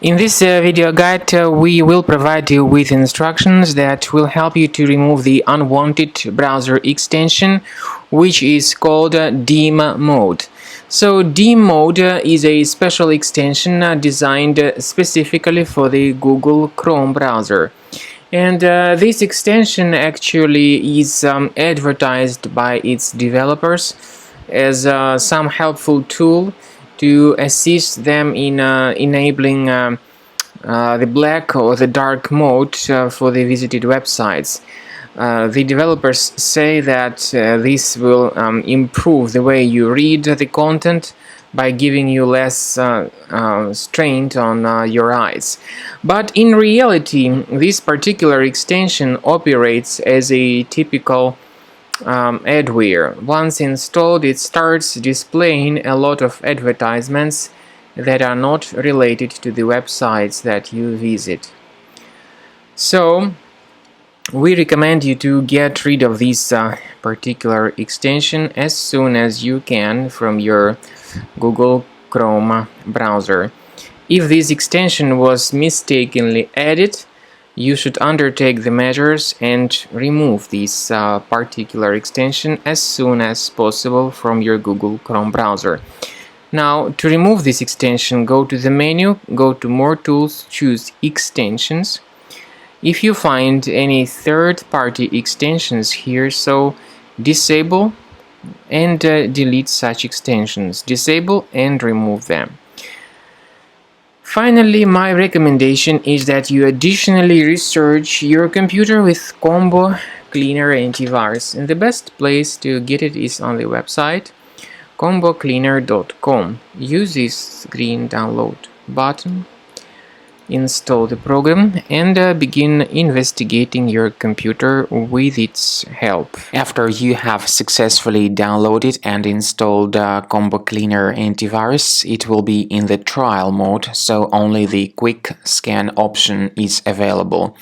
In this video guide, we will provide you with instructions that will help you to remove the unwanted browser extension, which is called DimMode. So DimMode is a special extension designed specifically for the Google Chrome browser. And this extension actually is advertised by its developers as some helpful tool to assist them in enabling the black or the dark mode for the visited websites. The developers say that this will improve the way you read the content by giving you less strain on your eyes. But in reality, this particular extension operates as a typical adware. Once installed, it starts displaying a lot of advertisements that are not related to the websites that you visit. So we recommend you to get rid of this particular extension as soon as you can from your Google Chrome browser. If this extension was mistakenly added, you should undertake the measures and remove this particular extension as soon as possible from your Google Chrome browser. Now, to remove this extension, go to the menu, go to More Tools, choose Extensions. If you find any third-party extensions here, so disable and delete such extensions. Disable and remove them. Finally, my recommendation is that you additionally research your computer with Combo Cleaner Antivirus, and the best place to get it is on the website combocleaner.com. Use this green download button, install the program, and begin investigating your computer with its help. After you have successfully downloaded and installed Combo Cleaner Antivirus, it will be in the trial mode, so only the quick scan option is available.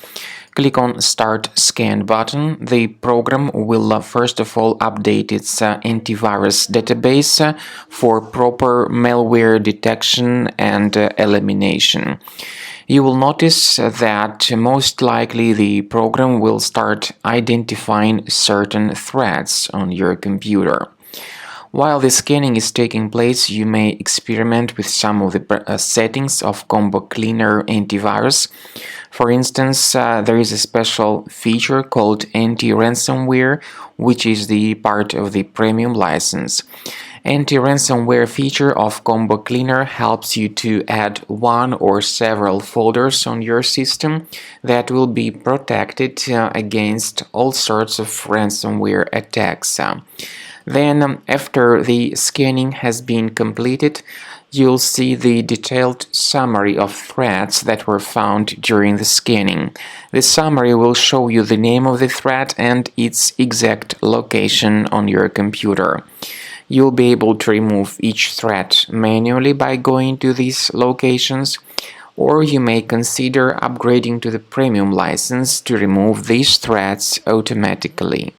Click on Start Scan button. The program will first of all update its antivirus database for proper malware detection and elimination. You will notice that most likely the program will start identifying certain threats on your computer. While the scanning is taking place, you may experiment with some of the settings of Combo Cleaner Antivirus. For instance, there is a special feature called anti-ransomware, which is the part of the premium license. Anti-ransomware feature of Combo Cleaner helps you to add one or several folders on your system that will be protected against all sorts of ransomware attacks. Then, after the scanning has been completed, you'll see the detailed summary of threats that were found during the scanning. The summary will show you the name of the threat and its exact location on your computer. You'll be able to remove each threat manually by going to these locations, or you may consider upgrading to the premium license to remove these threats automatically.